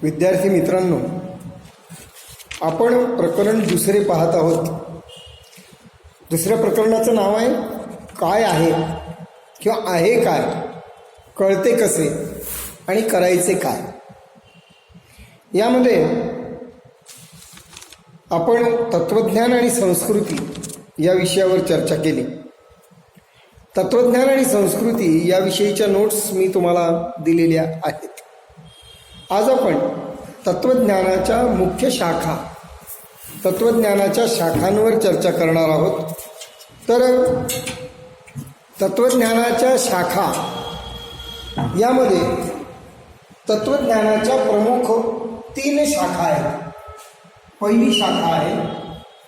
विद्यार्थी मित्रांनो, आपण प्रकरण दुसरे पाहत आहोत. दुसऱ्या प्रकरणाचं नाव आहे काय आहे किंवा आहे काय, कळते कसे आणि करायचे काय. यामध्ये आपण तत्वज्ञान आणि संस्कृती या विषयावर चर्चा केली. तत्वज्ञान आणि संस्कृती याविषयीच्या नोट्स मी तुम्हाला दिलेल्या आहेत. आज आपण तत्वज्ञानाच्या मुख्य शाखा, तत्वज्ञानाच्या शाखांवर चर्चा करणार आहोत. तर तत्वज्ञानाच्या शाखा यामध्ये तत्वज्ञानाच्या प्रमुख 3 शाखा आहेत. पहिली शाखा आहे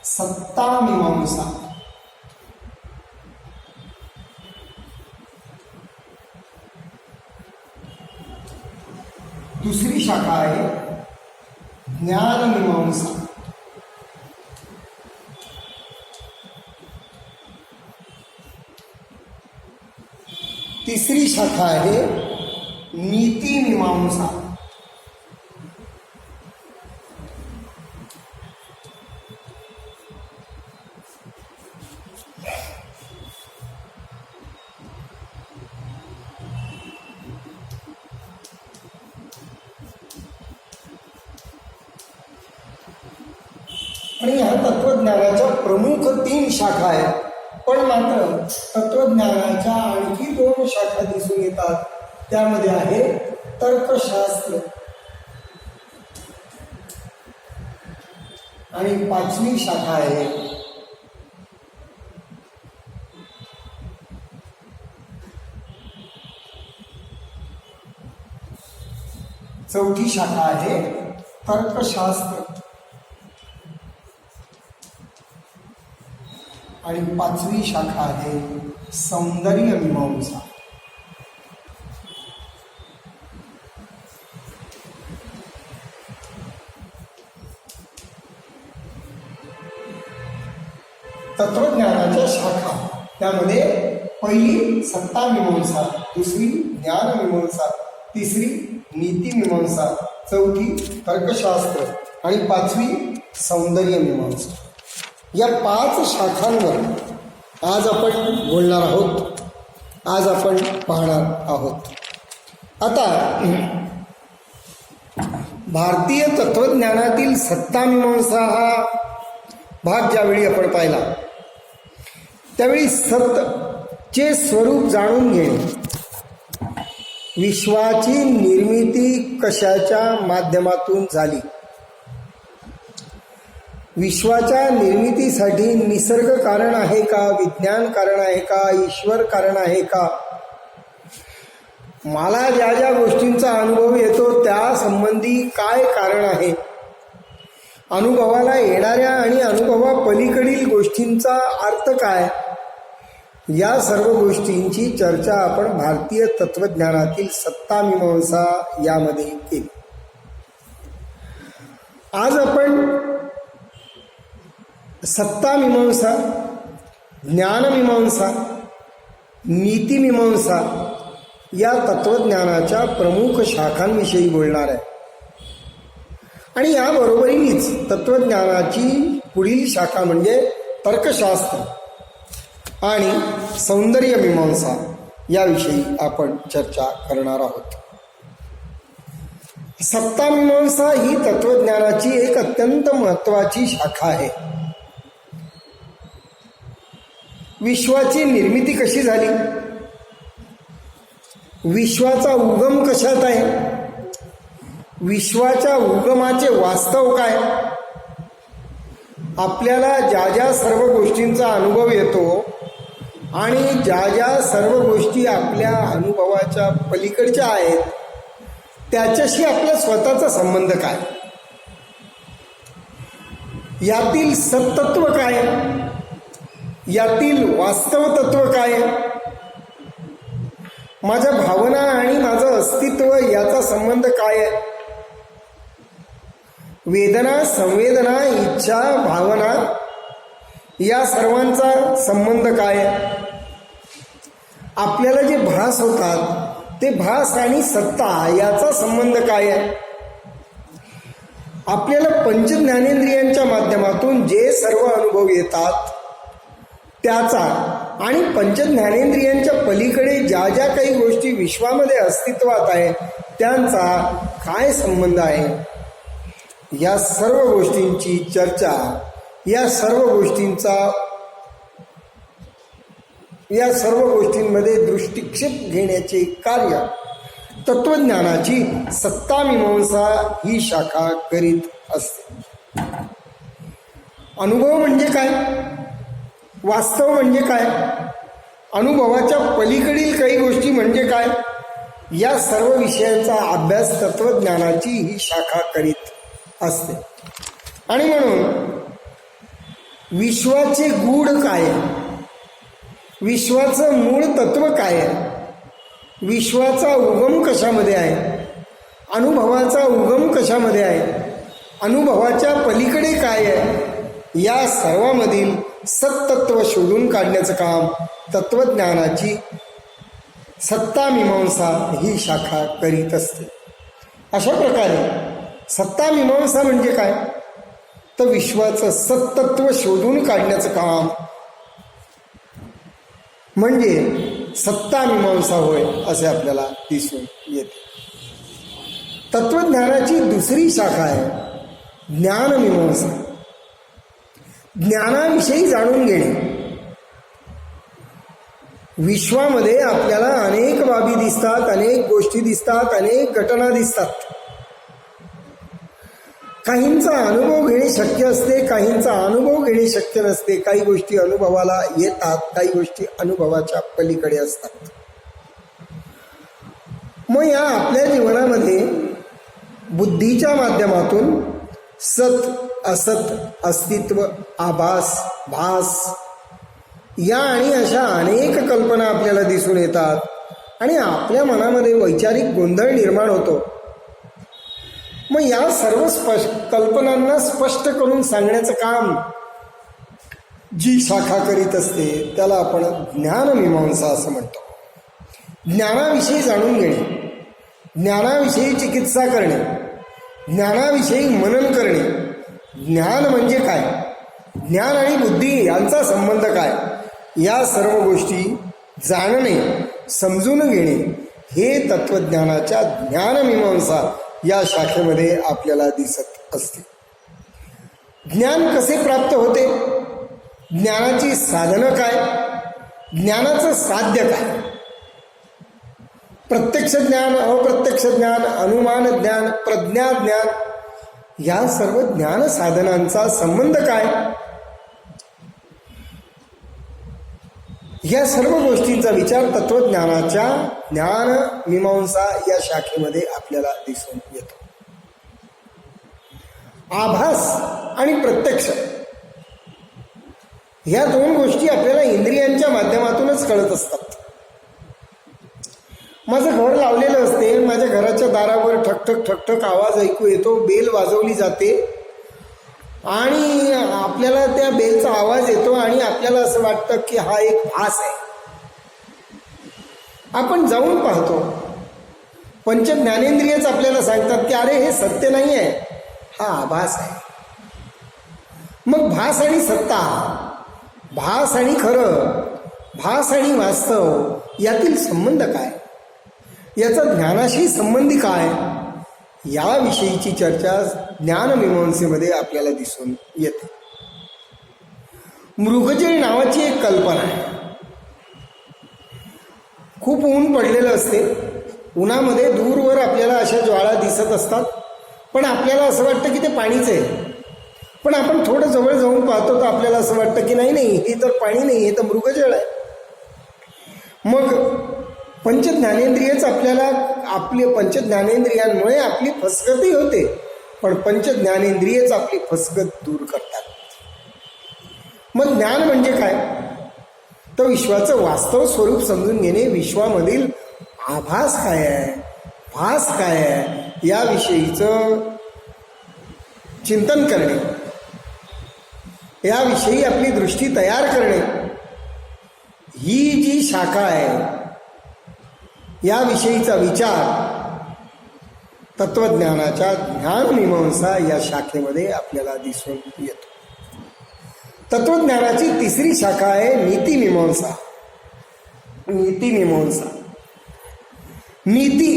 सत्तामीमांसा. दुसरी शाखा आहे ज्ञानमीमांसा. तिसरी शाखा आहे नीतिमीमांसा. आणि ह्या तत्वज्ञानाच्या प्रमुख 3 शाखा आहेत. पण मात्र तत्वज्ञानाच्या आणखी 2 शाखा दिसून येतात. त्यामध्ये आहे तर्कशास्त्र आणि 5वी शाखा आहे चौथी शाखा आहे तर्कशास्त्र आणि 5वी शाखा आहे सौंदर्यमीमांसा. तत्वज्ञानाच्या शाखा त्यामध्ये पहिली सत्तामीमांसा, दुसरी ज्ञानमीमांसा, तिसरी नीतिमीमांसा, चौथी तर्कशास्त्र आणि 5वी सौंदर्यमीमांसा. या 5 शाखांवर आज आपण बोलणार आहोत, आज आपण पाहणार आहोत. आता भारतीय तत्वज्ञानातील सत्तामीमांसा हा भाग ज्यावेळी आपण पाहिला त्यावेळी सत्तेचे स्वरूप जाणून घेणे, विश्वाची निर्मिती कशाच्या माध्यमातून झाली, विश्वाच्या निर्मितीसाठी निसर्ग कारण आहे का, विज्ञान कारण आहे का, ईश्वर कारण आहे का, मला ज्या ज्या गोष्टींचा अनुभव येतो त्या संबंधी काय कारण आहे, अनुभवाला येणाऱ्या आणि अनुभवापलीकडील गोष्टींचा अर्थ काय, या सर्व गोष्टींची चर्चा आपण भारतीय तत्वज्ञानातील सत्तामीमांसा यामध्ये केली. आज आपण सत्तामीमांसा, ज्ञानमीमांसा, नीतिमीमांसा या तत्वज्ञानाच्या प्रमुख शाखांविषयी बोलणार आहे. आणि याबरोबरीनेच तत्वज्ञानाची पुढील शाखा म्हणजे तर्कशास्त्र आणि सौंदर्यमीमांसा याविषयी आपण चर्चा करणार आहोत. सत्तामीमांसा ही तत्वज्ञानाची एक अत्यंत महत्त्वाची शाखा आहे. विश्वाची निर्मिती कशी झाली, विश्वाचा उगम कशात आहे, विश्वाच्या उगमाचे वास्तव काय, आपल्याला ज्या ज्या सर्व गोष्टींचा अनुभव येतो आणि ज्या ज्या सर्व गोष्टी आपल्या अनुभवाच्या पलीकडच्या आहेत त्याच्याशी आपला स्वतःचा संबंध काय, यातील सत्तत्व काय, यातील वास्तव तत्व काय, माझ्या भावना आणि माझं अस्तित्व याचा संबंध काय आहे, वेदना, संवेदना, इच्छा, भावना या सर्वांचा संबंध काय आहे, आपल्याला जे भास होतात ते भास आणि सत्ता याचा संबंध काय आहे, आपल्याला पंच ज्ञानेंद्रियांच्या माध्यमातून जे सर्व अनुभव येतात त्याचा आणि पंच ज्ञानेंद्रियांच्या पलीकडे ज्या ज्या काही गोष्टी विश्वामध्ये अस्तित्वात आहे त्यांचा काय संबंध आहे, या सर्व गोष्टींची चर्चा, या सर्व गोष्टींमध्ये दृष्टिक्षेप घेण्याचे कार्य तत्वज्ञानाची सत्तामीमांसा ही शाखा करीत असते. अनुभव म्हणजे काय, वास्तव म्हणजे काय, अनुभवाच्या पलीकडील काही गोष्टी म्हणजे काय, या सर्व विषयांचा अभ्यास तत्वज्ञानाची ही शाखा करीत असते. आणि म्हणून विश्वाचे गूढ काय, विश्वाचं मूळ तत्व काय आहे, विश्वाचा उगम कशामध्ये आहे, अनुभवाचा उगम कशामध्ये आहे, अनुभवाच्या पलीकडे काय आहे, या सर्वांमधील सत्तत्व शोधून काढण्याचं काम तत्वज्ञानाची सत्तामीमांसा ही शाखा करीत असते. अशा प्रकारे सत्तामीमांसा म्हणजे काय, तर विश्वाचं सत्तत्व शोधून काढण्याचं काम म्हणजे सत्तामीमांसा होय असे आपल्याला दिसून येते. तत्वज्ञानाची दुसरी शाखा आहे ज्ञानमीमांसा. ज्ञानाविषयी जाणून घेणे. विश्वामध्ये आपल्याला अनेक बाबी दिसतात, अनेक गोष्टी दिसतात, अनेक घटना दिसतात. काहींचा अनुभव घेणे शक्य असते, काहींचा अनुभव घेणे शक्य नसते. काही गोष्टी अनुभवाला येतात, काही गोष्टी अनुभवाच्या पलीकडे असतात. मग या आपल्या जीवनामध्ये बुद्धीच्या माध्यमातून सत असत, अस्तित्व, आभास, भास या आणि अशा अनेक कल्पना आपल्याला दिसून येतात आणि आपल्या मनामध्ये वैचारिक गोंधळ निर्माण होतो. मग या सर्व कल्पनांना स्पष्ट करून सांगण्याचं काम जी शाखा करीत असते त्याला आपण ज्ञानमीमांसा असं म्हणतो. ज्ञानाविषयी जाणून घेणे, ज्ञानाविषयी चिकित्सा करणे, ज्ञानाविषयी मनन करणे. ज्ञान म्हणजे काय, ज्ञान आणि बुद्धी यांचा संबंध काय, या सर्व गोष्टी जाणणे, समजून घेणे हे तत्वज्ञानाच्या ज्ञानमीमांसा या शाखेमध्ये आपल्याला दिसत असते. ज्ञान कसे प्राप्त होते, ज्ञानाची साधनं काय, ज्ञानाचं साध्य काय, प्रत्यक्ष ज्ञान, अप्रत्यक्ष ज्ञान, अनुमान ज्ञान, प्रज्ञा ज्ञान या सर्व ज्ञान साधनांचा संबंध काय, या सर्व गोष्टींचा विचार तत्वज्ञानाच्या ज्ञानमीमांसा या शाखेमध्ये आपल्याला दिसून येतो. आभास आणि प्रत्यक्ष ह्या दोन गोष्टी आपल्याला इंद्रियांच्या माध्यमातूनच कळत असतात. माझं घर लावलेलं असते, माझ्या घराच्या दारावर ठकठक ठकठक आवाज ऐकू येतो, बेल वाजवली जाते आणि आपल्याला त्या बेलचा आवाज येतो आणि आपल्याला असं वाटतं की हा एक भास आहे. आपण जाऊन पाहतो, पंच ज्ञानेंद्रियच आपल्याला सांगतात की अरे हे सत्य नाही आहे, हा आभास आहे. मग भास आणि सत्ता, भास आणि खरं, भास आणि वास्तव यातील संबंध काय, याचा ज्ञानाशी संबंधी काय, याविषयीची चर्चा ज्ञानमीमांसेमध्ये आपल्याला दिसून येते. मृगजळ नावाची एक कल्पना आहे. खूप ऊन पडलेलं असते, उन्हामध्ये दूरवर आपल्याला अशा ज्वाळा दिसत असतात, पण आपल्याला असं वाटतं की ते पाणीच आहे. पण आपण थोडं जवळ जाऊन पाहतो तर आपल्याला असं वाटतं की नाही नाही, हे तर पाणी नाही, हे तर मृगजळ आहे. मग पंचज्ञानेंद्रियच आपल्याला, आपले पंचज्ञानेंद्रियांमुळे आपली फसगतही होते, पण पंचज्ञानेंद्रियच आपली फसगत दूर करतात. मग ज्ञान म्हणजे काय, तर विश्वाचं वास्तव स्वरूप समजून घेणे, विश्वामधील आभास काय आहे, भास काय आहे याविषयीचं चिंतन करणे, याविषयी आपली दृष्टी तयार करणे, ही जी शाखा आहे याविषयीचा विचार तत्वज्ञानाच्या ज्ञानमीमांसा या शाखेमध्ये आपल्याला दिसून येतो. तत्वज्ञानाची तिसरी शाखा आहे नीतिमीमांसा. नीतिमीमांसा, नीती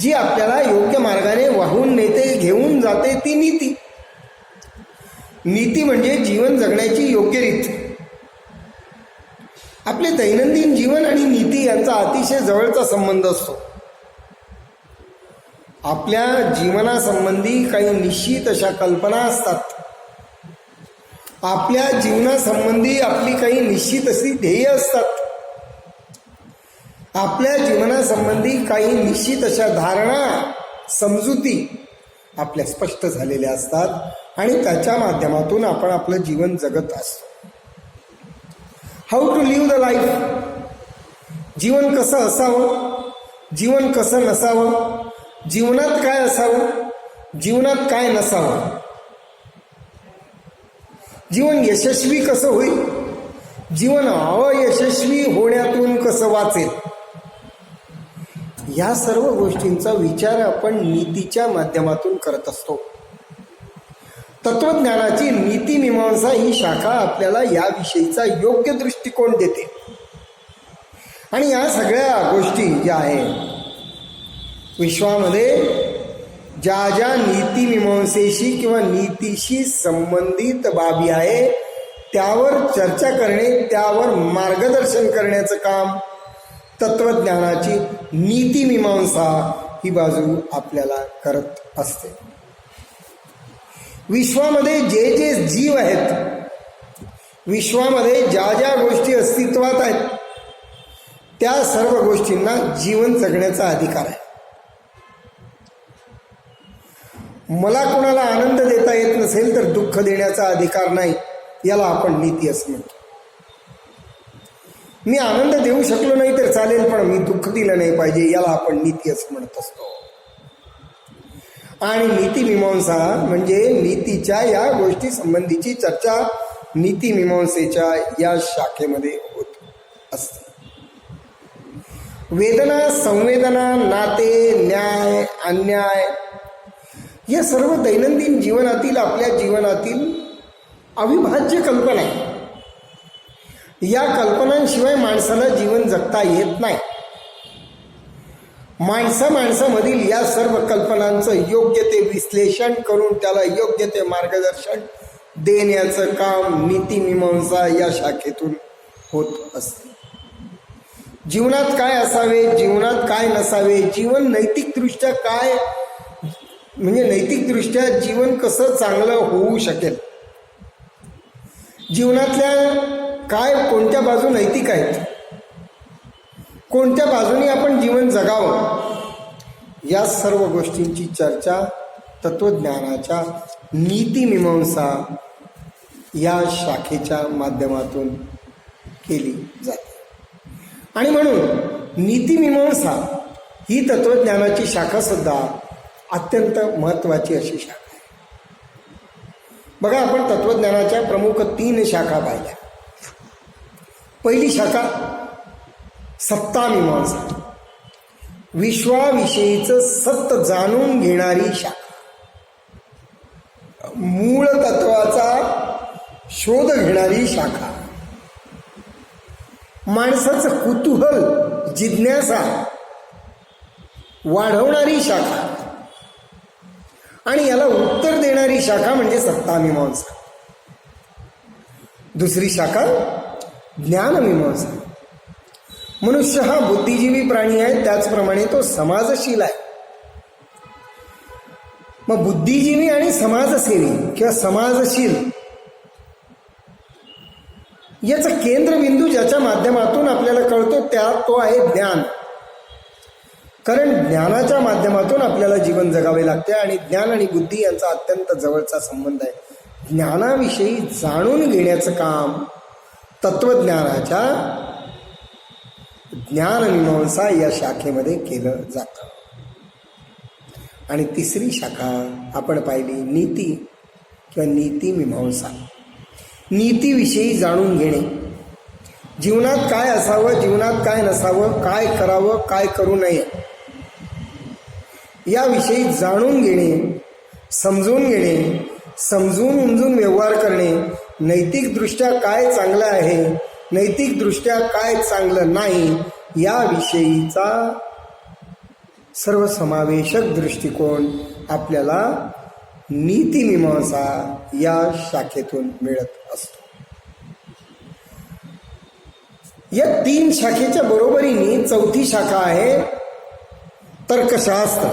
जी आपल्याला योग्य मार्गाने वाहून नेते, घेऊन जाते, ती नीती. नीती म्हणजे जीवन जगण्याची योग्य रीत. आपले दैनंदिन जीवन आणि नीती यांचा अतिशय जवळचा संबंध असतो. आपल्या जीवनासंबंधी काही निश्चित अशा कल्पना असतात. आपल्या जीवनासंबंधी आपली काही निश्चित अशी ध्येय असतात. आपल्या जीवनासंबंधी काही निश्चित अशा धारणा, समजुती आपल्या स्पष्ट झालेल्या असतात आणि त्याच्या माध्यमातून आपण आपलं जीवन जगत असतो. How to live the life. जीवन कसं असावं, जीवन कसं नसावं, जीवनात काय असावं, जीवनात काय नसावं, जीवन यशस्वी कसं होईल, जीवन अयशस्वी होण्यातून कसं वाचेल, या सर्व गोष्टींचा विचार आपण नीतीच्या माध्यमातून करत असतो. तत्वज्ञानाची नीतिमीमांसा ही शाखा आपल्याला याविषयीचा योग्य दृष्टिकोन देते. आणि या सगळ्या गोष्टी ज्या आहेत विश्वामध्ये, ज्या ज्या नीतिमीमांसेशी किंवा नीतीशी संबंधित बाबी आहे त्यावर चर्चा करणे, त्यावर मार्गदर्शन करण्याचं काम तत्वज्ञानाची नीतिमीमांसा ही बाजू आपल्याला करत असते. विश्वामध्ये जे जे जीव आहेत, विश्वामध्ये ज्या ज्या गोष्टी अस्तित्वात आहेत त्या सर्व गोष्टींना जीवन जगण्याचा अधिकार आहे. मला कोणाला आनंद देता येत नसेल तर दुःख देण्याचा अधिकार नाही, याला आपण नीती असं म्हणतो. मी आनंद देऊ शकलो नाही तर चालेल पण मी दुःख दिलं नाही पाहिजे, याला आपण नीती असं म्हणत असतो. आणि नीतिमीमांसा म्हणजे नीतीच्या या गोष्टी संबंधीची चर्चा नीतिमीमांसेच्या या शाखेमध्ये होत असते. वेदना, संवेदना, नाते, न्याय, अन्याय या सर्व दैनंदिन जीवनातील, आपल्या जीवनातील अविभाज्य कल्पना आहे. या कल्पनांशिवाय माणसाला जीवन जगता येत नाही. माणसामधील या सर्व कल्पनांचं योग्य ते विश्लेषण करून त्याला योग्य ते मार्गदर्शन देण्याचं काम नीतिमीमांसा या शाखेतून होत असते. जीवनात काय असावे, जीवनात काय नसावे, जीवन नैतिकदृष्ट्या काय, म्हणजे नैतिकदृष्ट्या जीवन कसं चांगलं होऊ शकेल, जीवनातल्या काय कोणत्या बाजू नैतिक आहेत, कोणत्या बाजूने आपण जीवन जगावं, या सर्व गोष्टींची चर्चा तत्वज्ञानाच्या नीतिमीमांसा या शाखेच्या माध्यमातून केली जाते. आणि म्हणून नीतिमीमांसा ही तत्वज्ञानाची शाखा सुद्धा अत्यंत महत्त्वाची अशी शाखा आहे. बघा, आपण तत्वज्ञानाच्या प्रमुख 3 शाखा पाहिल्या. पहिली शाखा सत्तामीमांसा, विश्वाविषयीचं सत्य जाणून घेणारी शाखा, मूळ तत्वाचा शोध घेणारी शाखा, माणसाचं कुतूहल, जिज्ञासा वाढवणारी शाखा आणि याला उत्तर देणारी शाखा म्हणजे सत्तामीमांसा. दुसरी शाखा ज्ञानमीमांसा. मनुष्य हा बुद्धिजीवी प्राणी आहे, त्याचप्रमाणे तो समाजशील आहे. मग बुद्धिजीवी आणि समाजसेवी किंवा समाजशील याचा केंद्रबिंदू ज्याच्या माध्यमातून आपल्याला कळतो तो आहे ज्ञान. कारण ज्ञानाच्या माध्यमातून आपल्याला जीवन जगावे लागते आणि ज्ञान आणि बुद्धी यांचा अत्यंत जवळचा संबंध आहे. ज्ञानाविषयी जाणून घेण्याचं काम तत्वज्ञानाच्या ज्ञानमीमांसा या शाखेमध्ये केलं जातं. आणि तिसरी शाखा आपण पाहिली नीती किंवा नीतिमीमांसा. नीतीविषयी जाणून घेणे, जीवनात काय असावं, जीवनात काय नसावं, काय करावं, काय करू नये, याविषयी जाणून घेणे, समजून घेणे, समजून उमजून व्यवहार करणे, नैतिकदृष्ट्या काय चांगलं आहे, नैतिकदृष्ट्या काय चांगलं नाही, याविषयीचा सर्वसमावेशक दृष्टिकोन आपल्याला नीतिमीमांसा या शाखेतून मिळत असतो. या 3 शाखेच्या बरोबरीने चौथी शाखा आहे तर्कशास्त्र.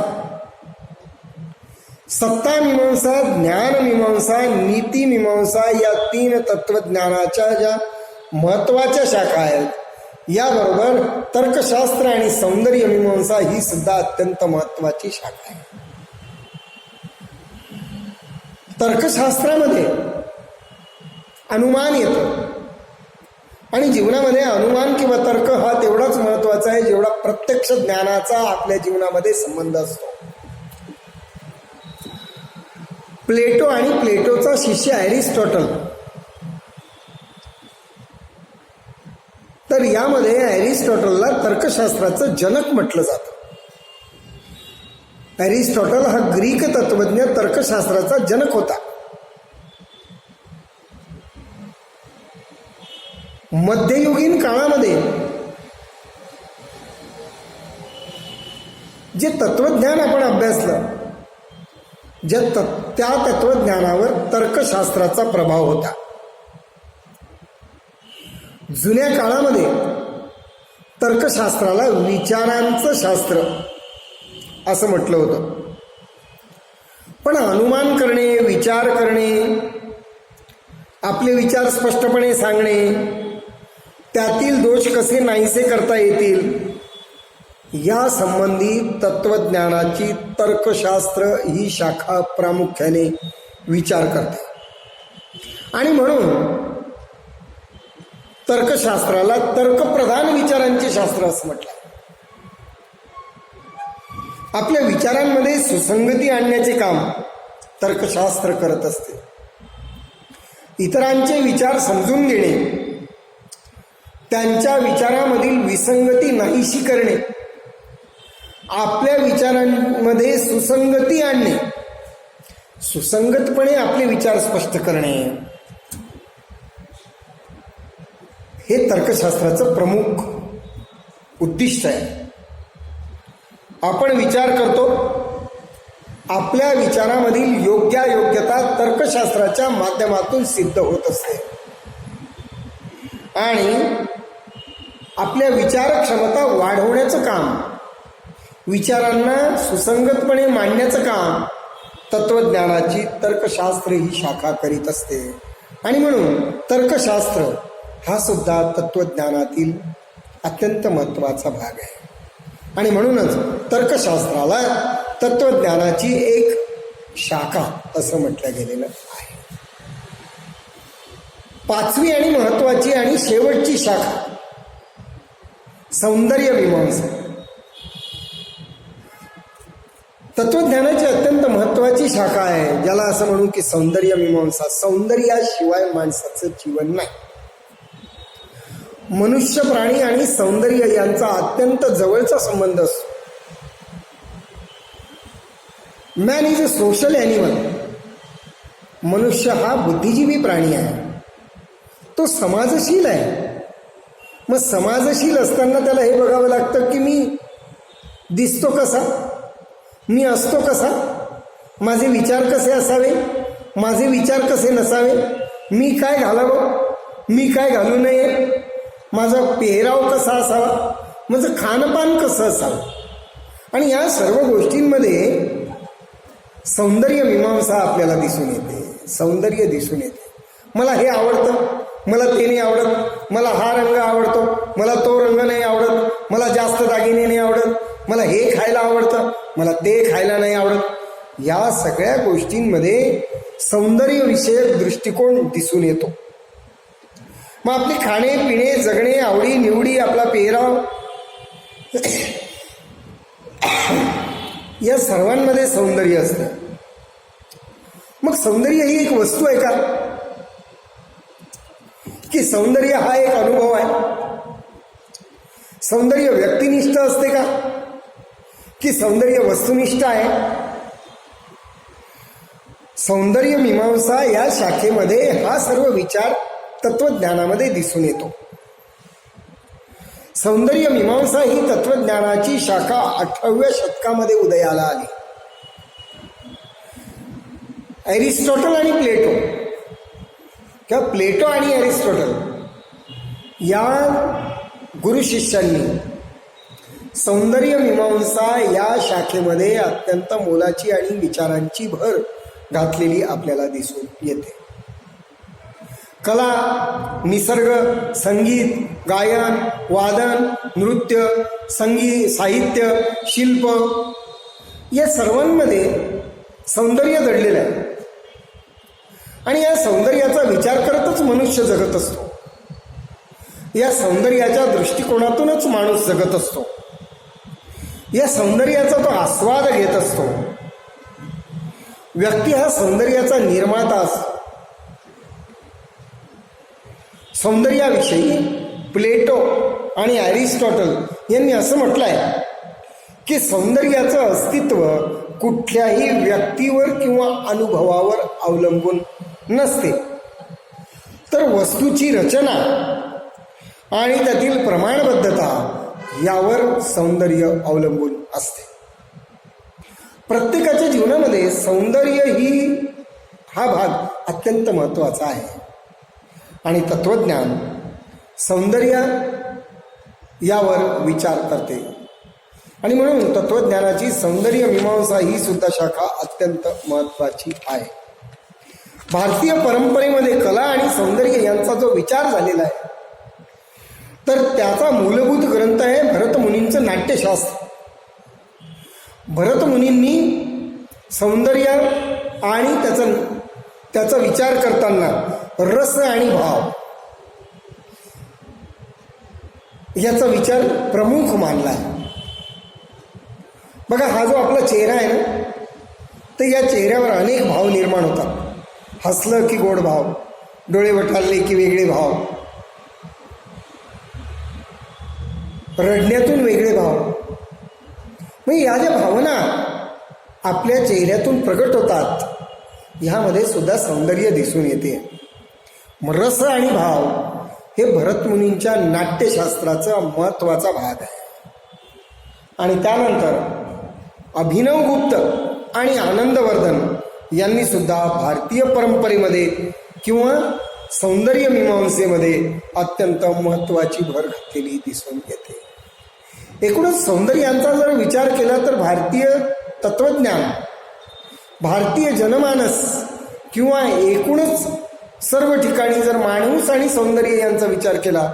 सत्तामीमांसा, ज्ञानमीमांसा, नीतिमीमांसा या 3 तत्वज्ञानाच्या ज्या महत्वाच्या शाखा आहेत, याबरोबर तर्कशास्त्र आणि सौंदर्य मीमांसा ही सुद्धा अत्यंत महत्वाची शाखा आहे. तर्कशास्त्रामध्ये अनुमान येतं आणि जीवनामध्ये अनुमान किंवा तर्क हा तेवढाच महत्वाचा आहे जेवढा प्रत्यक्ष ज्ञानाचा आपल्या जीवनामध्ये संबंध असतो. प्लेटो आणि प्लेटोचा शिष्य ॲरिस्टॉटल, तर यामध्ये ॲरिस्टॉटलला तर्कशास्त्राचं जनक म्हटलं जातं. ॲरिस्टॉटल हा ग्रीक तत्वज्ञ तर्कशास्त्राचा जनक होता. मध्ययुगीन काळामध्ये जे तत्वज्ञान आपण अभ्यासलं, त्या तत्वज्ञानावर तर्कशास्त्राचा प्रभाव होता. जुन्या काळामध्ये तर्कशास्त्राला विचारांचं शास्त्र असं म्हटलं होतं. पण अनुमान करणे, विचार करणे, आपले विचार स्पष्टपणे सांगणे, त्यातील दोष कसे नाहीसे करता येतील, या संबंधी तत्वज्ञानाची तर्कशास्त्र ही शाखा प्रामुख्याने विचार करते. आणि म्हणून तर्कशास्त्राला तर्कप्रधान विचारांचे शास्त्र असं म्हटलं. आपल्या विचारांमध्ये सुसंगती आणण्याचे काम तर्कशास्त्र करत असते. इतरांचे विचार समजून घेणे, त्यांच्या विचारामधील विसंगती नाहीशी करणे, आपल्या विचारांमध्ये सुसंगती आणणे, सुसंगतपणे आपले विचार स्पष्ट करणे, हे तर्कशास्त्राचं प्रमुख उद्दिष्ट आहे. आपण विचार करतो, आपल्या विचारामधील योग्यता तर्कशास्त्राच्या माध्यमातून सिद्ध होत असते आणि आपल्या विचार क्षमता वाढवण्याचं काम, विचारांना सुसंगतपणे मांडण्याचं काम तत्वज्ञानाची तर्कशास्त्र ही शाखा करीत असते. आणि म्हणून तर्कशास्त्र हा सुद्धा तत्वज्ञानातील अत्यंत महत्त्वाचा भाग आहे. आणि म्हणूनच तर्कशास्त्राला तत्वज्ञानाची एक शाखा असं म्हटलं गेलेलं आहे. 5वी आणि महत्त्वाची आणि शेवटची शाखा सौंदर्य मीमांसा. तत्वज्ञानाची अत्यंत महत्त्वाची शाखा आहे, ज्याला असं म्हणू की सौंदर्य मीमांसा. सौंदर्याशिवाय माणसाचं जीवन नाही. मनुष्य, प्राणी आणि सौंदर्य यांचा अत्यंत जवळचा संबंध असतो. Man is a social animal. मनुष्य हा बुद्धिजीवी प्राणी आहे, तो समाजशील आहे. मग समाजशील असताना त्याला हे बघावं लागतं की मी दिसतो कसा, मी असतो कसा, माझे विचार कसे असावे, माझे विचार कसे नसावे, मी काय घालावं, मी काय घालू नये, माझा पेहराव कसा असावा, माझं खानपान कसं असावं. आणि या सर्व गोष्टींमध्ये सौंदर्य मीमांसा आपल्याला दिसून येते. सौंदर्य दिसून येते. मला हे आवडतं, मला ते नाही आवडत, मला हा रंग आवडतो, मला तो रंग नाही आवडत, मला जास्त दागिने नाही आवडत, मला हे खायला आवडतं, मला ते खायला नाही आवडत. या सगळ्या गोष्टींमध्ये सौंदर्यविषयक दृष्टिकोन दिसून येतो. मग आपले खाणे पिणे, जगणे, आवडी निवडी, आपला पेहराव, या सर्वांमध्ये सौंदर्य असतं. मग सौंदर्य ही एक वस्तू आहे का, की सौंदर्य हा एक अनुभव आहे? सौंदर्य व्यक्तिनिष्ठ असते का, की सौंदर्य वस्तुनिष्ठ आहे? सौंदर्य मीमांसा या शाखेमध्ये हा सर्व विचार तत्वज्ञानामध्ये दिसून येतो. सौंदर्य मीमांसा ही तत्वज्ञानाची शाखा 18व्या शतकामध्ये उदयाला आली. एरिस्टॉटल आणि प्लेटो किंवा प्लेटो आणि एरिस्टॉटल या गुरु शिष्यांनी सौंदर्य मीमांसा या शाखेमध्ये अत्यंत मोलाची आणि विचारांची भर घातलेली आपल्याला दिसून येते. कला, निसर्ग, संगीत, गायन, वादन, नृत्य, साहित्य, शिल्प या सर्वांमध्ये सौंदर्य दडलेलं आहे. आणि या सौंदर्याचा विचार करतच मनुष्य जगत असतो. या सौंदर्याच्या दृष्टिकोनातूनच माणूस जगत असतो. या सौंदर्याचा तो आस्वाद घेत असतो. व्यक्ती हा सौंदर्याचा निर्माता असतो. सौंदर्याविषयी प्लेटो आणि एरिस्टॉटल यांनी असं म्हटलं आहे की सौंदर्याचं अस्तित्व कुठल्याही व्यक्तीवर किंवा अनुभवावर अवलंबून नसते, तर वस्तूची रचना आणि त्यातील प्रमाणबद्धता यावर सौंदर्य अवलंबून असते. प्रत्येकाच्या जीवनामध्ये सौंदर्य हा भाग अत्यंत महत्त्वाचा आहे. आणि तत्वज्ञान सौंदर्य यावर विचार करते. आणि म्हणून तत्वज्ञानाची सौंदर्य मीमांसा ही सुद्धा शाखा अत्यंत महत्त्वाची आहे. भारतीय परंपरेमध्ये कला आणि सौंदर्य यांचा जो विचार झालेला आहे, तर त्याचा मूलभूत ग्रंथ आहे भरतमुनींचं नाट्यशास्त्र. भरतमुनींनी सौंदर्य आणि त्याचा विचार करताना रस आणि भाव याचा विचार प्रमुख मानला आहे. बघा, हा जो आपला चेहरा आहे ना, तर या चेहऱ्यावर अनेक भाव निर्माण होतात. हसलं की गोड भाव, डोळे वटारले की वेगळे भाव, रडण्यातून वेगळे भाव. मग या ज्या भावना आपल्या चेहऱ्यातून प्रकट होतात, ह्यामध्ये सुद्धा सौंदर्य दिसून येते. रस आणि भाव हे भरतमुनींच्या नाट्यशास्त्राचा महत्त्वाचा भाग आहे. आणि त्यानंतर अभिनवगुप्त आणि आनंदवर्धन यांनी सुद्धा भारतीय परंपरेमध्ये किंवा सौंदर्य मीमांसेमध्ये अत्यंत महत्त्वाची भर घातलेली दिसून येते. एकूणच सौंदर्यांचा जर विचार केला तर भारतीय तत्वज्ञान, भारतीय जनमानस किंवा एकूणच सर्व ठिकाणी जर माणूस आणि सौंदर्य यांचा विचार केला